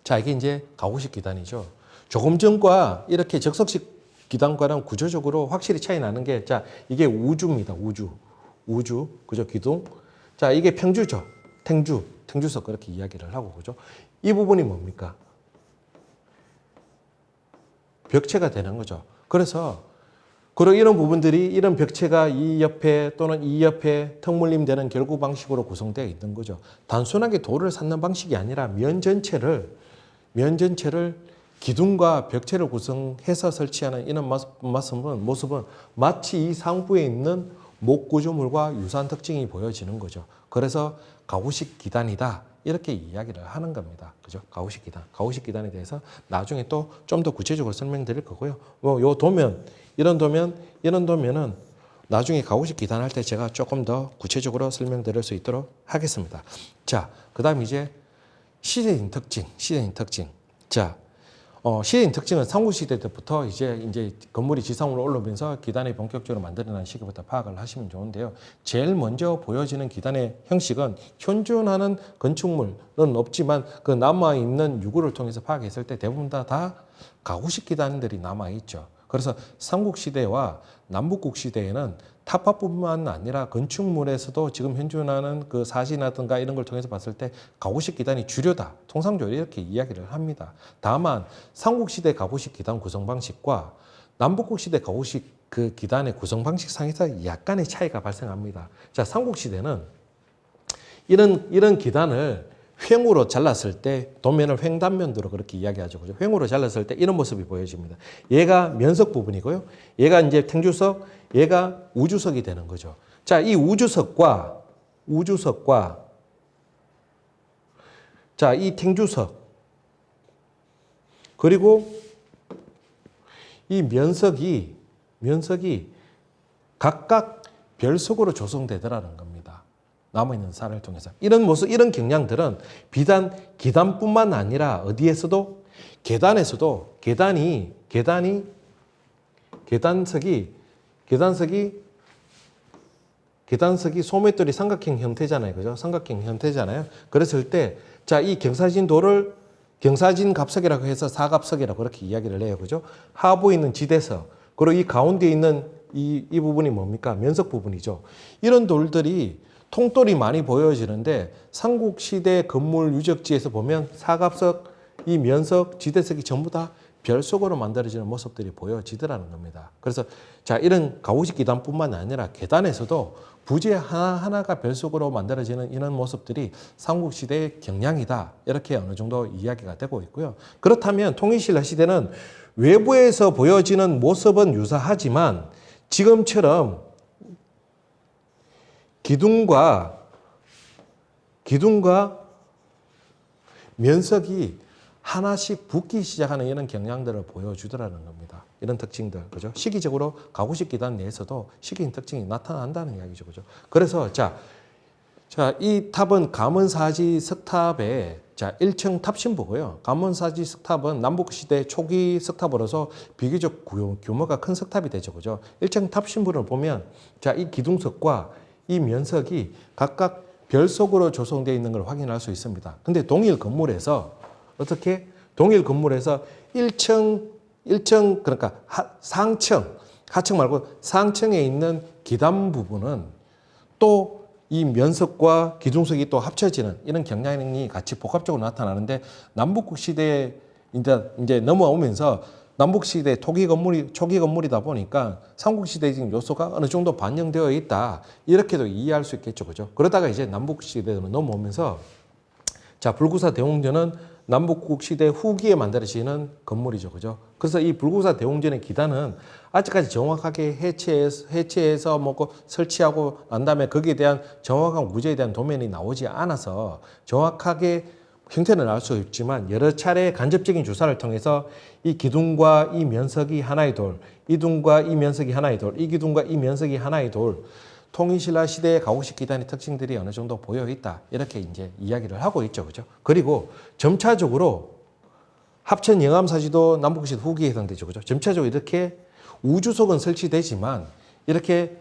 자, 이게 이제 가구식 기단이죠. 조금 전과 이렇게 적석식 기단과는 구조적으로 확실히 차이 나는 게, 자, 이게 우주입니다. 우주. 그죠? 기둥. 자, 이게 평주죠. 탱주석 그렇게 이야기를 하고, 그죠? 이 부분이 뭡니까? 벽체가 되는 거죠. 그래서 이런 부분들이, 이런 벽체가 이 옆에 또는 이 옆에 턱물림되는 결구 방식으로 구성되어 있는 거죠. 단순하게 돌을 쌓는 방식이 아니라 면 전체를 기둥과 벽체를 구성해서 설치하는 이런 모습은 마치 이 상부에 있는 목구조물과 유사한 특징이 보여지는 거죠. 그래서 가구식 기단이다, 이렇게 이야기를 하는 겁니다. 그죠? 가구식 기단에 대해서 나중에 또 좀 더 구체적으로 설명드릴 거고요. 요 도면, 이런 도면은 나중에 가구식 기단할 때 제가 조금 더 구체적으로 설명드릴 수 있도록 하겠습니다. 자, 그 다음 이제 시대인 특징. 자, 시대인 특징은 삼국시대 때부터 이제 건물이 지상으로 올라오면서 기단이 본격적으로 만들어나는 시기부터 파악을 하시면 좋은데요. 제일 먼저 보여지는 기단의 형식은 현존하는 건축물은 없지만 그 남아있는 유구를 통해서 파악했을 때 대부분 다 가구식 기단들이 남아있죠. 그래서 삼국시대와 남북국시대에는 타파뿐만 아니라 건축물에서도 지금 현존하는 그 사진이라든가 이런 걸 통해서 봤을 때 가구식 기단이 주류다, 통상적으로 이렇게 이야기를 합니다. 다만 삼국시대 가구식 기단 구성 방식과 남북국시대 가구식 그 기단의 구성 방식 상에서 약간의 차이가 발생합니다. 자, 삼국시대는 이런 기단을 횡으로 잘랐을 때 도면을 횡단면도로 그렇게 이야기하죠. 그죠? 횡으로 잘랐을 때 이런 모습이 보여집니다. 얘가 면석 부분이고요. 얘가 이제 탱주석, 얘가 우주석이 되는 거죠. 자, 이 우주석과 자, 이 탱주석 그리고 이 면석이 각각 별석으로 조성되더라는 겁니다. 남아있는 사례를 통해서. 이런 모습, 이런 경향들은 비단 기단뿐만 아니라 어디에서도 계단석이 소맷돌이 삼각형 형태잖아요. 그죠? 삼각형 형태잖아요. 그랬을 때, 자, 이 경사진 갑석이라고 해서 사갑석이라고 그렇게 이야기를 해요. 그죠? 하부에 있는 지대석, 그리고 이 가운데 있는 이 부분이 뭡니까? 면석 부분이죠. 이런 돌들이 통돌이 많이 보여지는데 삼국시대 건물 유적지에서 보면 사갑석, 이 면석, 지대석이 전부 다 별석으로 만들어지는 모습들이 보여지더라는 겁니다. 그래서 자, 이런 가구식 기단뿐만 아니라 계단에서도 부재 하나하나가 별석으로 만들어지는 이런 모습들이 삼국시대의 경향이다, 이렇게 어느 정도 이야기가 되고 있고요. 그렇다면 통일신라 시대는 외부에서 보여지는 모습은 유사하지만 지금처럼 기둥과 면석이 하나씩 붙기 시작하는 이런 경향들을 보여주더라는 겁니다. 이런 특징들, 그죠? 시기적으로 가구식 기단 내에서도 시기인 특징이 나타난다는 이야기죠, 그죠? 그래서 자, 이 탑은 가문사지 석탑의 1층 탑신부고요. 가문사지 석탑은 남북시대 초기 석탑으로서 비교적 규모가 큰 석탑이 되죠, 그죠? 1층 탑신부를 보면 자, 이 기둥석과 이 면석이 각각 별석으로 조성되어 있는 걸 확인할 수 있습니다. 근데 동일 건물에서 1층 그러니까 하층 말고 상층에 있는 기단 부분은 또 이 면석과 기둥석이 또 합쳐지는 이런 경향이 같이 복합적으로 나타나는데 남북국 시대에 이제 넘어오면서 남북시대 초기 건물이다 보니까 삼국시대적인 요소가 어느 정도 반영되어 있다, 이렇게도 이해할 수 있겠죠. 그죠? 그러다가 이제 남북시대로 넘어오면서 자, 불구사 대웅전은 남북국 시대 후기에 만들어지는 건물이죠. 그죠? 그래서 이 불구사 대웅전의 기단은 아직까지 정확하게 해체해서 설치하고 난 다음에 거기에 대한 정확한 구조에 대한 도면이 나오지 않아서 정확하게 형태는 알 수 없지만 여러 차례 간접적인 조사를 통해서 이 기둥과 이 면석이 하나의 돌, 이 기둥과 이 면석이 하나의 돌, 이 기둥과 이 면석이 하나의 돌, 통일신라 시대의 가구식 기단의 특징들이 어느 정도 보여 있다, 이렇게 이제 이야기를 하고 있죠, 그죠? 그리고 점차적으로 합천 영암사지도 남북시대 후기에 해당되죠, 그죠? 점차적으로 이렇게 우주석은 설치되지만 이렇게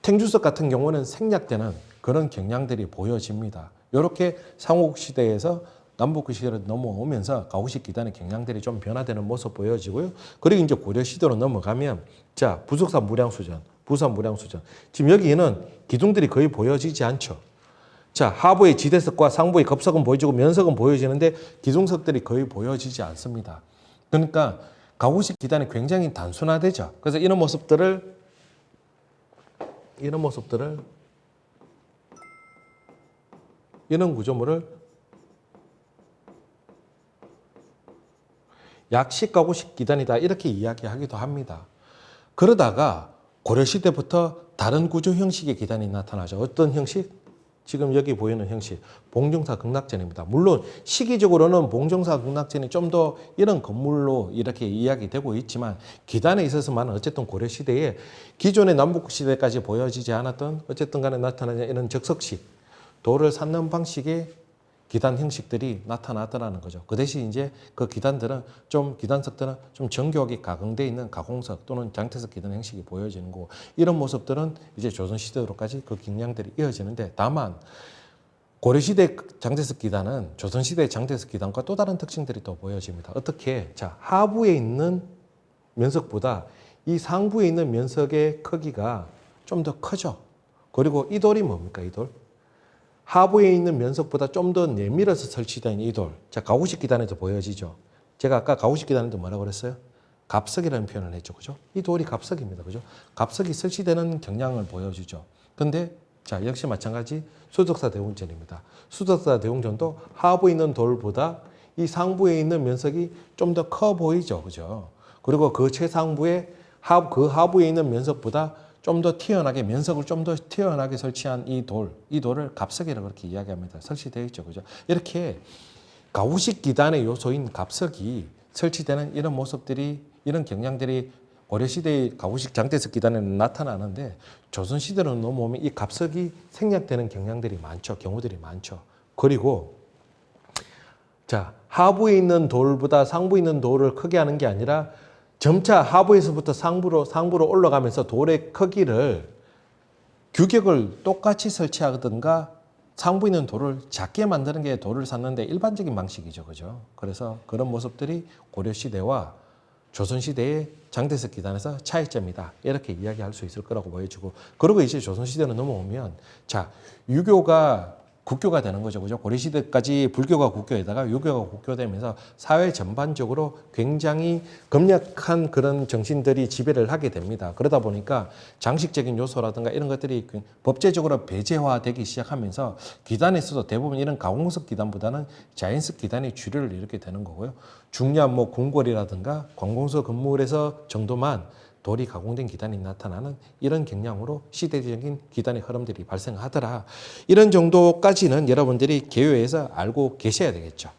탱주석 같은 경우는 생략되는 그런 경향들이 보여집니다. 이렇게 삼국시대에서 남북 시대로 넘어오면서 가구식 기단의 경향들이 좀 변화되는 모습 보여지고요. 그리고 이제 고려 시대로 넘어가면 자 부석사 무량수전, 부산 무량수전. 지금 여기에는 기둥들이 거의 보여지지 않죠. 자 하부의 지대석과 상부의 겁석은 보여지고 면석은 보여지는데 기둥석들이 거의 보여지지 않습니다. 그러니까 가구식 기단이 굉장히 단순화되죠. 그래서 이런 모습들을 이런 구조물을 약식 가구식 기단이다 이렇게 이야기하기도 합니다. 그러다가 고려시대부터 다른 구조 형식의 기단이 나타나죠. 어떤 형식? 지금 여기 보이는 형식, 봉정사 극락전입니다. 물론 시기적으로는 봉정사 극락전이 좀 더 이런 건물로 이렇게 이야기되고 있지만 기단에 있어서만 어쨌든 고려시대에 기존의 남북시대까지 보여지지 않았던 어쨌든 간에 나타나는 이런 적석식, 돌을 쌓는 방식의 기단 형식들이 나타나더라는 거죠. 그 대신 이제 그 기단석들은 좀 정교하게 가공되어 있는 가공석 또는 장태석 기단 형식이 보여지는 거고 이런 모습들은 이제 조선시대로까지 그 경향들이 이어지는데 다만 고려시대 장태석 기단은 조선시대 장태석 기단과 또 다른 특징들이 또 보여집니다. 어떻게? 자, 하부에 있는 면석보다 이 상부에 있는 면석의 크기가 좀 더 크죠. 그리고 이 돌이 뭡니까? 이 돌? 하부에 있는 면석보다 좀 더 내밀어서 설치된 이 돌. 자, 가구식 기단에도 보여지죠. 제가 아까 가구식 기단에도 뭐라고 그랬어요? 갑석이라는 표현을 했죠. 그죠? 이 돌이 갑석입니다. 그죠? 갑석이 설치되는 경향을 보여주죠. 근데 자, 역시 마찬가지 수덕사 대웅전입니다. 수덕사 대웅전도 하부에 있는 돌보다 이 상부에 있는 면석이 좀 더 커 보이죠. 그죠? 그리고 그 최상부에 그 하부에 있는 면석보다 좀 더 튀어나게 면석을 좀 더 튀어나게 설치한 이 돌을 갑석이라고 그렇게 이야기합니다. 설치되어 있죠, 그죠? 이렇게 가구식 기단의 요소인 갑석이 설치되는 이런 모습들이 이런 경향들이 고려시대의 가구식 장대석 기단에 나타나는데 조선시대로 넘어오면 이 갑석이 생략되는 경향들이 많죠, 경우들이 많죠. 그리고 자 하부에 있는 돌보다 상부에 있는 돌을 크게 하는 게 아니라 점차 하부에서부터 상부로 올라가면서 돌의 크기를 규격을 똑같이 설치하든가 상부에 있는 돌을 작게 만드는 게 돌을 쌓는데 일반적인 방식이죠. 그죠? 그래서 그런 모습들이 고려시대와 조선시대의 장대석 기단에서 차이점이다. 이렇게 이야기할 수 있을 거라고 보여지고 그리고 이제 조선시대로 넘어오면 자 유교가 국교가 되는 거죠. 그죠? 고려시대까지 불교가 국교에다가 유교가 국교되면서 사회 전반적으로 굉장히 검약한 그런 정신들이 지배를 하게 됩니다. 그러다 보니까 장식적인 요소라든가 이런 것들이 법제적으로 배제화되기 시작하면서 기단에서도 대부분 이런 가공석 기단보다는 자연석 기단이 주류를 이루게 되는 거고요. 중요한 뭐 궁궐이라든가 관공서 건물에서 정도만 돌이 가공된 기단이 나타나는 이런 경향으로 시대적인 기단의 흐름들이 발생하더라. 이런 정도까지는 여러분들이 개요에서 알고 계셔야 되겠죠.